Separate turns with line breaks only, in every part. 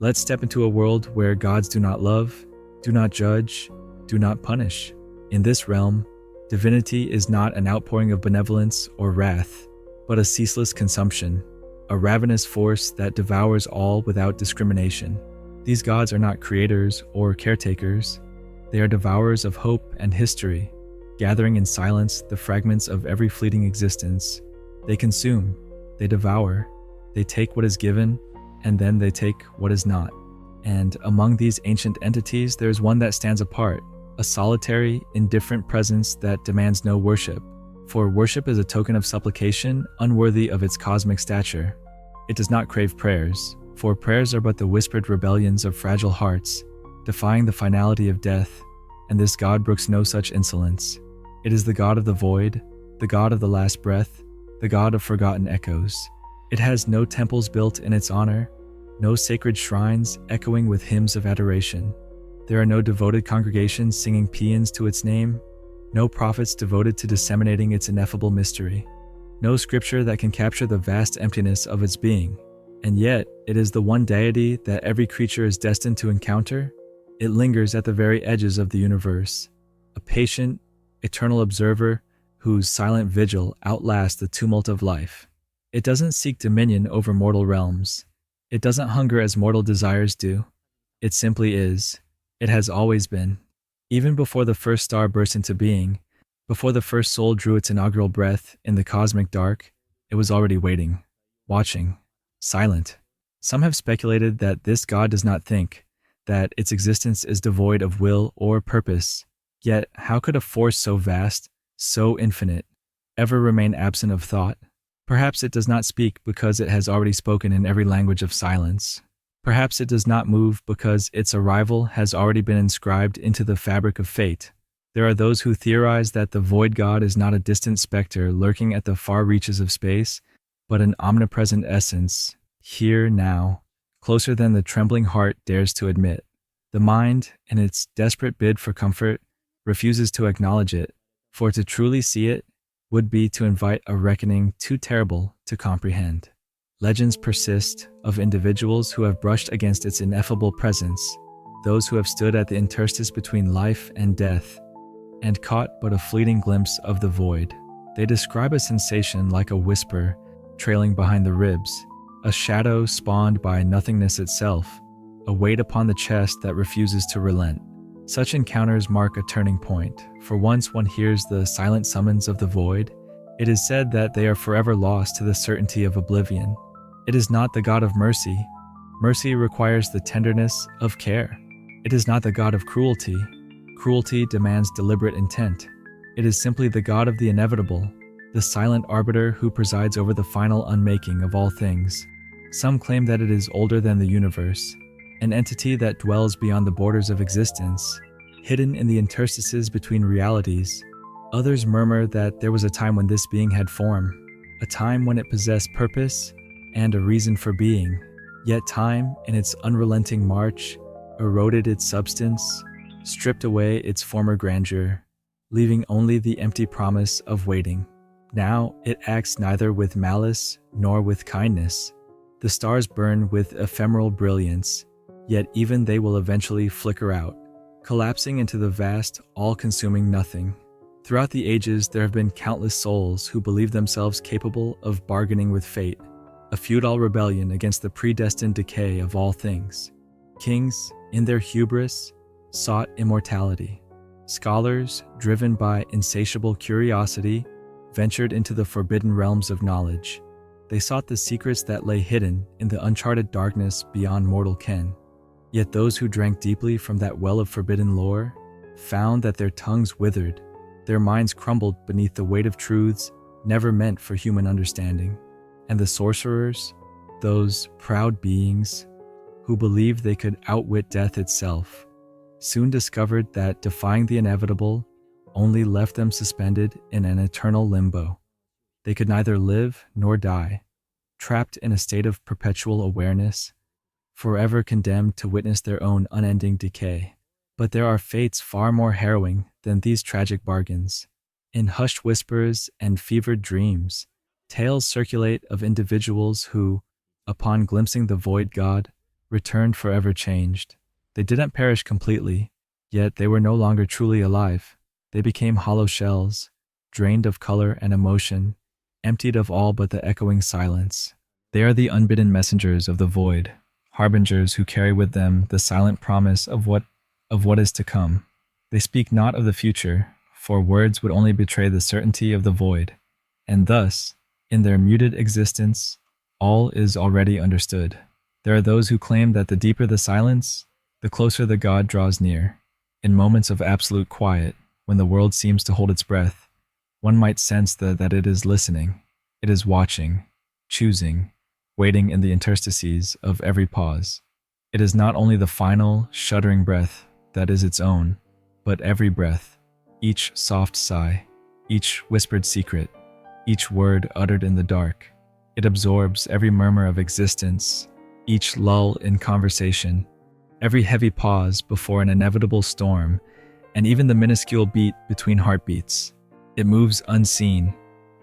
Let's step into a world where gods do not love, do not judge, do not punish. In this realm, divinity is not an outpouring of benevolence or wrath, but a ceaseless consumption, a ravenous force that devours all without discrimination. These gods are not creators or caretakers. They are devourers of hope and history, gathering in silence the fragments of every fleeting existence. They consume, they devour, they take what is given, and then they take what is not. And among these ancient entities, there is one that stands apart, a solitary, indifferent presence that demands no worship. For worship is a token of supplication unworthy of its cosmic stature. It does not crave prayers, for prayers are but the whispered rebellions of fragile hearts, defying the finality of death, and this god brooks no such insolence. It is the god of the void, the god of the last breath, the god of forgotten echoes. It has no temples built in its honor, no sacred shrines echoing with hymns of adoration. There are no devoted congregations singing paeans to its name, no prophets devoted to disseminating its ineffable mystery, no scripture that can capture the vast emptiness of its being. And yet, it is the one deity that every creature is destined to encounter. It lingers at the very edges of the universe, a patient, eternal observer whose silent vigil outlasts the tumult of life. It doesn't seek dominion over mortal realms. It doesn't hunger as mortal desires do. It simply is. It has always been. Even before the first star burst into being, before the first soul drew its inaugural breath in the cosmic dark, it was already waiting, watching, silent. Some have speculated that this god does not think, that its existence is devoid of will or purpose. Yet, how could a force so vast, so infinite, ever remain absent of thought? Perhaps it does not speak because it has already spoken in every language of silence. Perhaps it does not move because its arrival has already been inscribed into the fabric of fate. There are those who theorize that the void god is not a distant specter lurking at the far reaches of space, but an omnipresent essence, here now, closer than the trembling heart dares to admit. The mind, in its desperate bid for comfort, refuses to acknowledge it, for to truly see it would be to invite a reckoning too terrible to comprehend. Legends persist of individuals who have brushed against its ineffable presence, those who have stood at the interstice between life and death, and caught but a fleeting glimpse of the void. They describe a sensation like a whisper trailing behind the ribs, a shadow spawned by nothingness itself, a weight upon the chest that refuses to relent. Such encounters mark a turning point, for once one hears the silent summons of the void, it is said that they are forever lost to the certainty of oblivion. It is not the God of mercy. Mercy requires the tenderness of care. It is not the God of cruelty. Cruelty demands deliberate intent. It is simply the God of the inevitable, the silent arbiter who presides over the final unmaking of all things. Some claim that it is older than the universe, an entity that dwells beyond the borders of existence, hidden in the interstices between realities. Others murmur that there was a time when this being had form, a time when it possessed purpose and a reason for being. Yet time, in its unrelenting march, eroded its substance, stripped away its former grandeur, leaving only the empty promise of waiting. Now it acts neither with malice nor with kindness. The stars burn with ephemeral brilliance, yet even they will eventually flicker out, collapsing into the vast, all-consuming nothing. Throughout the ages, there have been countless souls who believe themselves capable of bargaining with fate, a futile rebellion against the predestined decay of all things. Kings, in their hubris, sought immortality. Scholars, driven by insatiable curiosity, ventured into the forbidden realms of knowledge. They sought the secrets that lay hidden in the uncharted darkness beyond mortal ken. Yet those who drank deeply from that well of forbidden lore found that their tongues withered, their minds crumbled beneath the weight of truths never meant for human understanding. And the sorcerers, those proud beings who believed they could outwit death itself, soon discovered that defying the inevitable only left them suspended in an eternal limbo. They could neither live nor die, trapped in a state of perpetual awareness, forever condemned to witness their own unending decay. But there are fates far more harrowing than these tragic bargains. In hushed whispers and fevered dreams, tales circulate of individuals who, upon glimpsing the void god, returned forever changed. They didn't perish completely, yet they were no longer truly alive. They became hollow shells, drained of color and emotion, emptied of all but the echoing silence. They are the unbidden messengers of the void, harbingers who carry with them the silent promise of what is to come. They speak not of the future, for words would only betray the certainty of the void, and thus, in their muted existence, all is already understood. There are those who claim that the deeper the silence, the closer the God draws near. In moments of absolute quiet, when the world seems to hold its breath, one might sense that it is listening, it is watching, choosing, waiting in the interstices of every pause. It is not only the final, shuddering breath that is its own, but every breath, each soft sigh, each whispered secret, each word uttered in the dark. It absorbs every murmur of existence, each lull in conversation, every heavy pause before an inevitable storm, and even the minuscule beat between heartbeats. It moves unseen,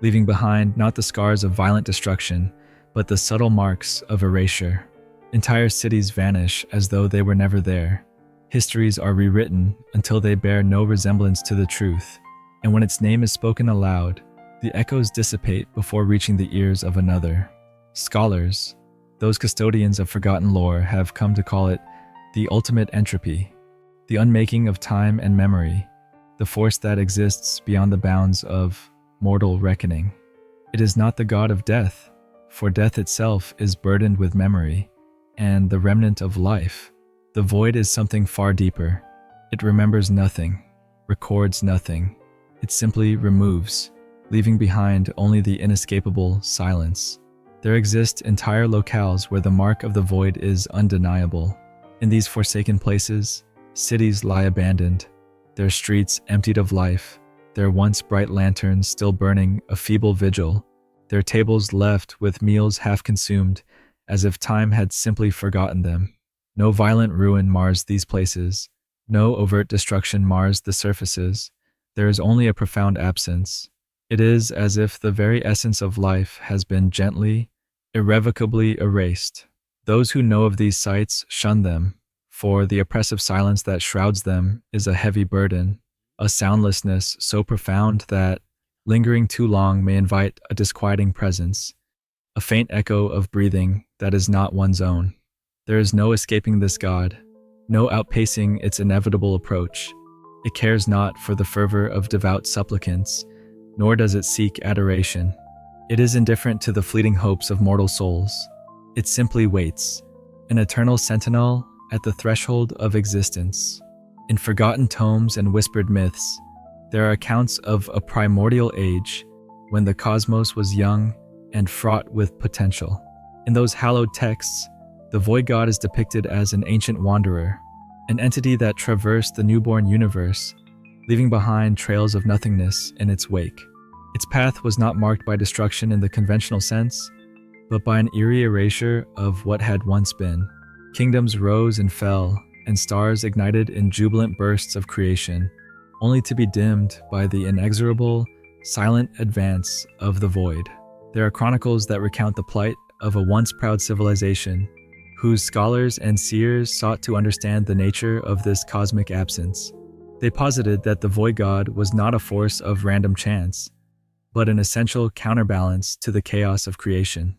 leaving behind not the scars of violent destruction, but the subtle marks of erasure. Entire cities vanish as though they were never there. Histories are rewritten until they bear no resemblance to the truth, and when its name is spoken aloud, the echoes dissipate before reaching the ears of another. Scholars, those custodians of forgotten lore, have come to call it the ultimate entropy, the unmaking of time and memory, the force that exists beyond the bounds of mortal reckoning. It is not the god of death, for death itself is burdened with memory, and the remnant of life. The void is something far deeper. It remembers nothing, records nothing. It simply removes, leaving behind only the inescapable silence. There exist entire locales where the mark of the void is undeniable. In these forsaken places, cities lie abandoned, their streets emptied of life, their once bright lanterns still burning a feeble vigil, their tables left with meals half consumed, as if time had simply forgotten them. No violent ruin mars these places, no overt destruction mars the surfaces. There is only a profound absence. It is as if the very essence of life has been gently, irrevocably erased. Those who know of these sites shun them, for the oppressive silence that shrouds them is a heavy burden, a soundlessness so profound that, lingering too long, may invite a disquieting presence, a faint echo of breathing that is not one's own. There is no escaping this God, no outpacing its inevitable approach. It cares not for the fervor of devout supplicants, nor does it seek adoration. It is indifferent to the fleeting hopes of mortal souls. It simply waits, an eternal sentinel at the threshold of existence. In forgotten tomes and whispered myths, there are accounts of a primordial age when the cosmos was young and fraught with potential. In those hallowed texts, the void god is depicted as an ancient wanderer, an entity that traversed the newborn universe, leaving behind trails of nothingness in its wake. Its path was not marked by destruction in the conventional sense, but by an eerie erasure of what had once been. Kingdoms rose and fell, and stars ignited in jubilant bursts of creation, only to be dimmed by the inexorable, silent advance of the void. There are chronicles that recount the plight of a once proud civilization, whose scholars and seers sought to understand the nature of this cosmic absence. They posited that the void god was not a force of random chance, but an essential counterbalance to the chaos of creation.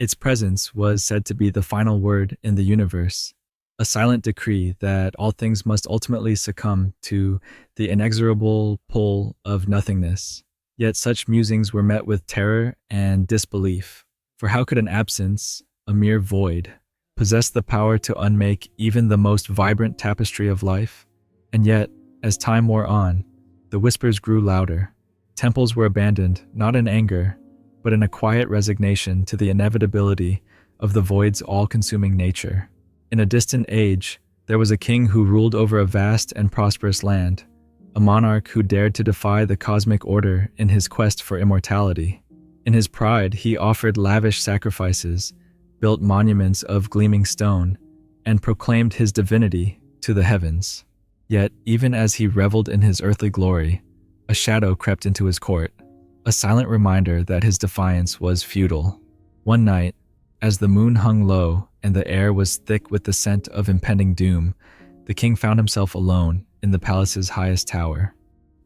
Its presence was said to be the final word in the universe, a silent decree that all things must ultimately succumb to the inexorable pull of nothingness. Yet such musings were met with terror and disbelief, for how could an absence, a mere void, possess the power to unmake even the most vibrant tapestry of life? And yet, as time wore on, the whispers grew louder. Temples were abandoned, not in anger, but in a quiet resignation to the inevitability of the void's all-consuming nature. In a distant age, there was a king who ruled over a vast and prosperous land, a monarch who dared to defy the cosmic order in his quest for immortality. In his pride, he offered lavish sacrifices, built monuments of gleaming stone, and proclaimed his divinity to the heavens. Yet, even as he reveled in his earthly glory, a shadow crept into his court, a silent reminder that his defiance was futile. One night, As the moon hung low and the air was thick with the scent of impending doom, the king found himself alone in the palace's highest tower.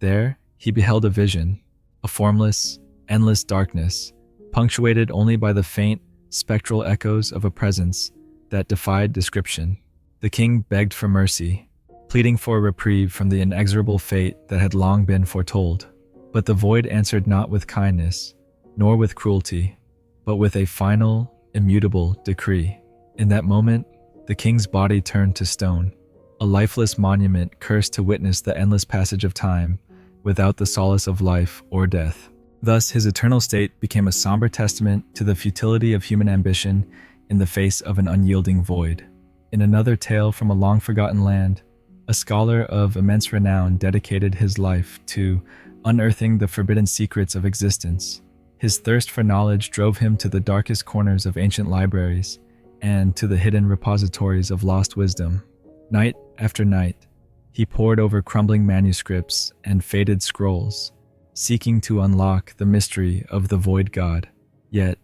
There, he beheld a vision, a formless, endless darkness, punctuated only by the faint, spectral echoes of a presence that defied description. The king begged for mercy, pleading for a reprieve from the inexorable fate that had long been foretold. But the void answered not with kindness, nor with cruelty, but with a final, immutable decree. In that moment, the king's body turned to stone, a lifeless monument cursed to witness the endless passage of time without the solace of life or death. Thus, his eternal state became a somber testament to the futility of human ambition in the face of an unyielding void. In another tale from a long-forgotten land, a scholar of immense renown dedicated his life to unearthing the forbidden secrets of existence. His thirst for knowledge drove him to the darkest corners of ancient libraries and to the hidden repositories of lost wisdom. Night after night, he pored over crumbling manuscripts and faded scrolls, seeking to unlock the mystery of the void god. Yet,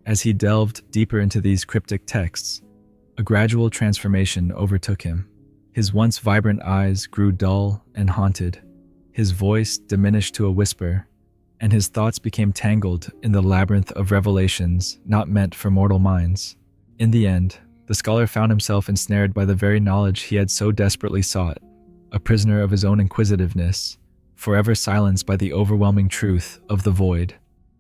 as he delved deeper into these cryptic texts, a gradual transformation overtook him. His once vibrant eyes grew dull and haunted, his voice diminished to a whisper, and his thoughts became tangled in the labyrinth of revelations not meant for mortal minds. In the end, the scholar found himself ensnared by the very knowledge he had so desperately sought, a prisoner of his own inquisitiveness, forever silenced by the overwhelming truth of the void.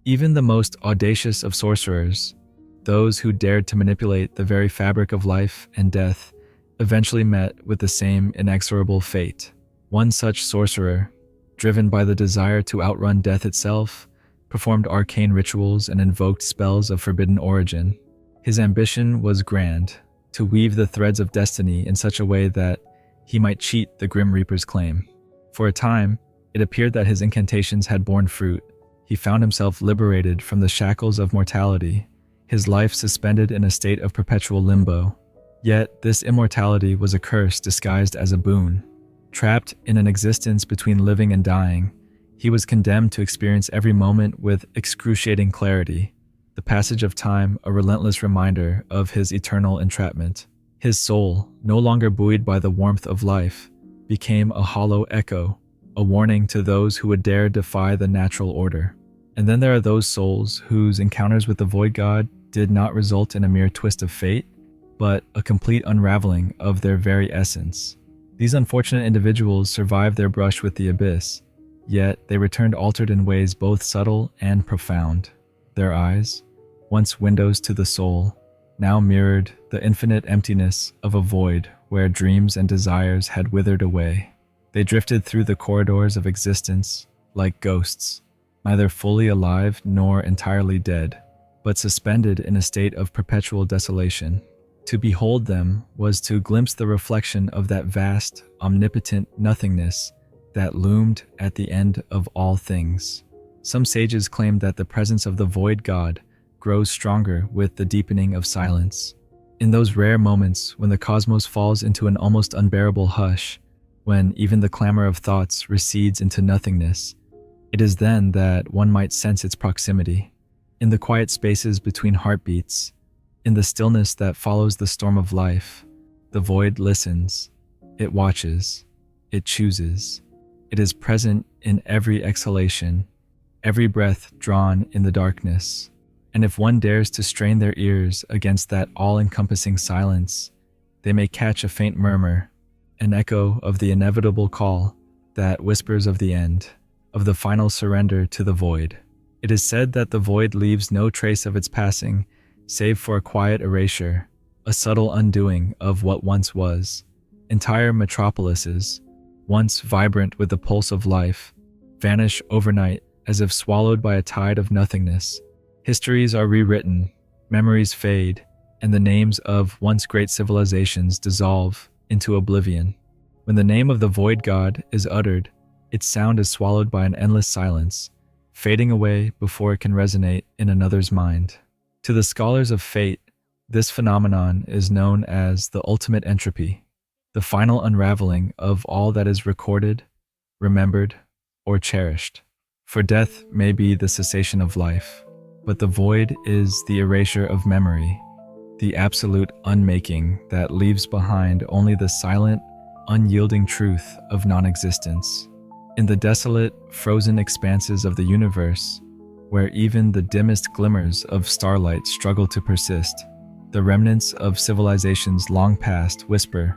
Even the most audacious of sorcerers, those who dared to manipulate the very fabric of life and death, eventually met with the same inexorable fate. One such sorcerer, driven by the desire to outrun death itself, performed arcane rituals and invoked spells of forbidden origin. His ambition was grand, to weave the threads of destiny in such a way that he might cheat the Grim Reaper's claim. For a time, it appeared that his incantations had borne fruit. He found himself liberated from the shackles of mortality, his life suspended in a state of perpetual limbo. Yet this immortality was a curse disguised as a boon. Trapped in an existence between living and dying, he was condemned to experience every moment with excruciating clarity, the passage of time a relentless reminder of his eternal entrapment. His soul, no longer buoyed by the warmth of life, became a hollow echo, a warning to those who would dare defy the natural order. And then there are those souls whose encounters with the void god did not result in a mere twist of fate, but a complete unraveling of their very essence. These unfortunate individuals survived their brush with the abyss, yet they returned altered in ways both subtle and profound. Their eyes, once windows to the soul, now mirrored the infinite emptiness of a void where dreams and desires had withered away. They drifted through the corridors of existence like ghosts, neither fully alive nor entirely dead, but suspended in a state of perpetual desolation. To behold them was to glimpse the reflection of that vast, omnipotent nothingness that loomed at the end of all things. Some sages claimed that the presence of the void god grows stronger with the deepening of silence. In those rare moments when the cosmos falls into an almost unbearable hush, when even the clamor of thoughts recedes into nothingness, it is then that one might sense its proximity. In the quiet spaces between heartbeats, in the stillness that follows the storm of life, the void listens, it watches, it chooses. It is present in every exhalation, every breath drawn in the darkness. And if one dares to strain their ears against that all-encompassing silence, they may catch a faint murmur, an echo of the inevitable call that whispers of the end, of the final surrender to the void. It is said that the void leaves no trace of its passing, save for a quiet erasure, a subtle undoing of what once was. Entire metropolises, once vibrant with the pulse of life, vanish overnight as if swallowed by a tide of nothingness. Histories are rewritten, memories fade, and the names of once great civilizations dissolve into oblivion. When the name of the void god is uttered, its sound is swallowed by an endless silence, fading away before it can resonate in another's mind. To the scholars of fate, this phenomenon is known as the ultimate entropy, the final unraveling of all that is recorded, remembered, or cherished. For death may be the cessation of life, but the void is the erasure of memory, the absolute unmaking that leaves behind only the silent, unyielding truth of non-existence. In the desolate, frozen expanses of the universe, where even the dimmest glimmers of starlight struggle to persist, the remnants of civilizations long past whisper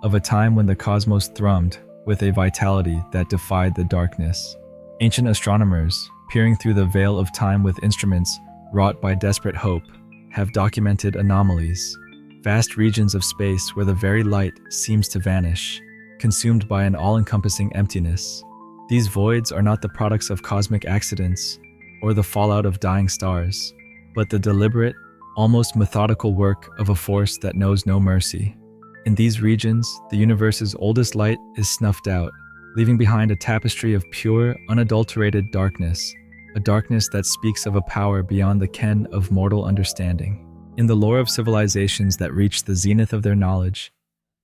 of a time when the cosmos thrummed with a vitality that defied the darkness. Ancient astronomers, peering through the veil of time with instruments wrought by desperate hope, have documented anomalies, vast regions of space where the very light seems to vanish, consumed by an all-encompassing emptiness. These voids are not the products of cosmic accidents or the fallout of dying stars, but the deliberate, almost methodical work of a force that knows no mercy. In these regions, the universe's oldest light is snuffed out, leaving behind a tapestry of pure, unadulterated darkness, a darkness that speaks of a power beyond the ken of mortal understanding. In the lore of civilizations that reach the zenith of their knowledge,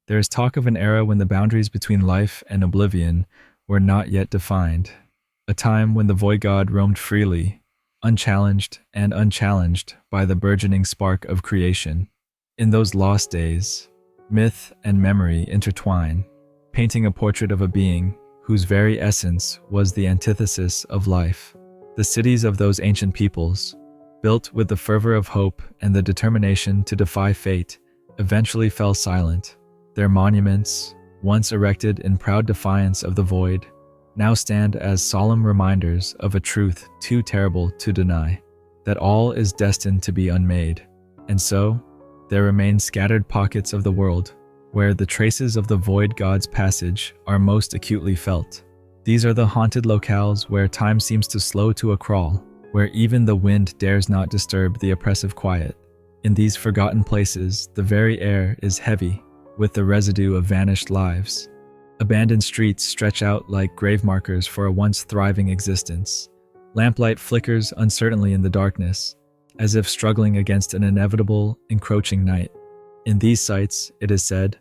there is talk of an era when the boundaries between life and oblivion were not yet defined, a time when the void god roamed freely, unchallenged and unchallenged by the burgeoning spark of creation. In those lost days, myth and memory intertwine, painting a portrait of a being whose very essence was the antithesis of life. The cities of those ancient peoples, built with the fervor of hope and the determination to defy fate, eventually fell silent. Their monuments, once erected in proud defiance of the void, now stand as solemn reminders of a truth too terrible to deny, that all is destined to be unmade. And so, there remain scattered pockets of the world where the traces of the void god's passage are most acutely felt. These are the haunted locales where time seems to slow to a crawl, where even the wind dares not disturb the oppressive quiet. In these forgotten places, the very air is heavy with the residue of vanished lives. Abandoned streets stretch out like grave markers for a once thriving existence. Lamplight flickers uncertainly in the darkness, as if struggling against an inevitable, encroaching night. In these sites, it is said,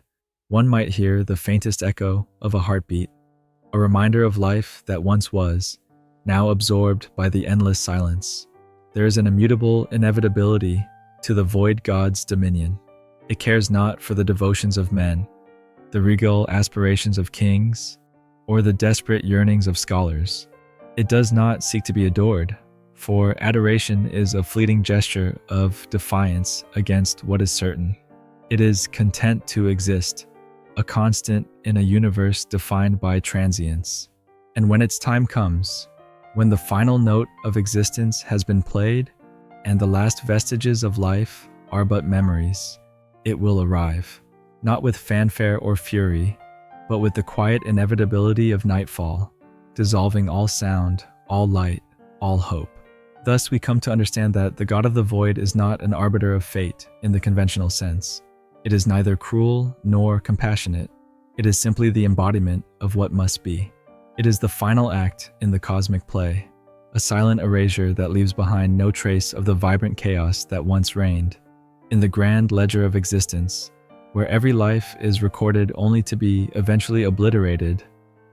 one might hear the faintest echo of a heartbeat, a reminder of life that once was, now absorbed by the endless silence. There is an immutable inevitability to the void god's dominion. It cares not for the devotions of men, the regal aspirations of kings, or the desperate yearnings of scholars. It does not seek to be adored, for adoration is a fleeting gesture of defiance against what is certain. It is content to exist, a constant in a universe defined by transience. And when its time comes, when the final note of existence has been played, and the last vestiges of life are but memories, it will arrive, not with fanfare or fury, but with the quiet inevitability of nightfall, dissolving all sound, all light, all hope. Thus we come to understand that the god of the void is not an arbiter of fate in the conventional sense. It is neither cruel nor compassionate. It is simply the embodiment of what must be. It is the final act in the cosmic play, a silent erasure that leaves behind no trace of the vibrant chaos that once reigned. In the grand ledger of existence, where every life is recorded only to be eventually obliterated,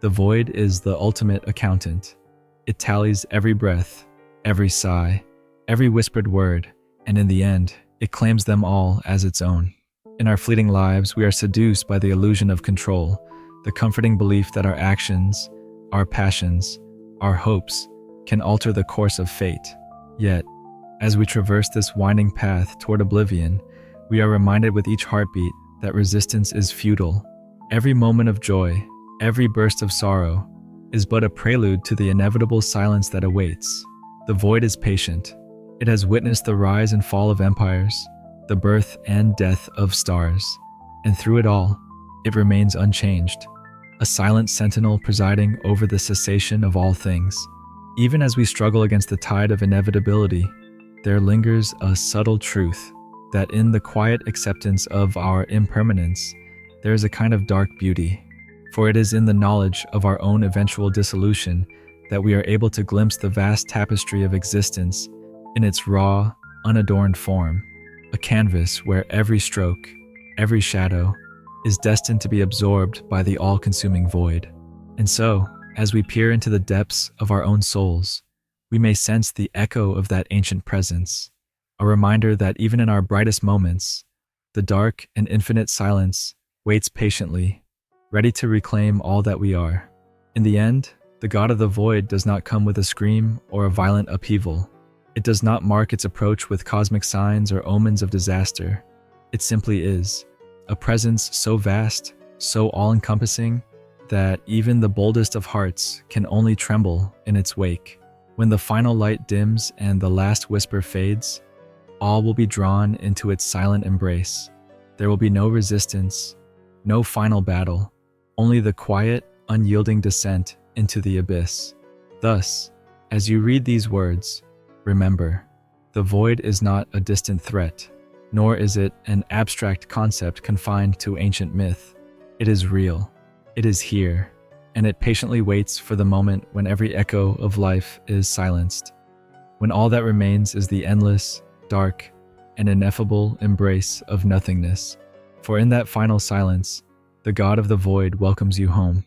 the void is the ultimate accountant. It tallies every breath, every sigh, every whispered word, and in the end, it claims them all as its own. In our fleeting lives, we are seduced by the illusion of control, the comforting belief that our actions, our passions, our hopes can alter the course of fate. Yet, as we traverse this winding path toward oblivion, we are reminded with each heartbeat that resistance is futile. Every moment of joy, every burst of sorrow, is but a prelude to the inevitable silence that awaits. The void is patient. It has witnessed the rise and fall of empires, the birth and death of stars, and through it all, it remains unchanged, a silent sentinel presiding over the cessation of all things. Even as we struggle against the tide of inevitability, there lingers a subtle truth that in the quiet acceptance of our impermanence, there is a kind of dark beauty, for it is in the knowledge of our own eventual dissolution that we are able to glimpse the vast tapestry of existence in its raw, unadorned form, a canvas where every stroke, every shadow, is destined to be absorbed by the all-consuming void. And so, as we peer into the depths of our own souls, we may sense the echo of that ancient presence, a reminder that even in our brightest moments, The dark and infinite silence waits patiently, ready to reclaim all that we are. In the end, the God of the Void does not come with a scream or a violent upheaval. It does not mark its approach with cosmic signs or omens of disaster. It simply is, a presence so vast, so all-encompassing, that even the boldest of hearts can only tremble in its wake. When the final light dims and the last whisper fades, all will be drawn into its silent embrace. There will be no resistance, no final battle, only the quiet, unyielding descent into the abyss. Thus, as you read these words, remember, the void is not a distant threat, nor is it an abstract concept confined to ancient myth. It is real, it is here, and it patiently waits for the moment when every echo of life is silenced, when all that remains is the endless, dark, and ineffable embrace of nothingness. For in that final silence, the God of the Void welcomes you home.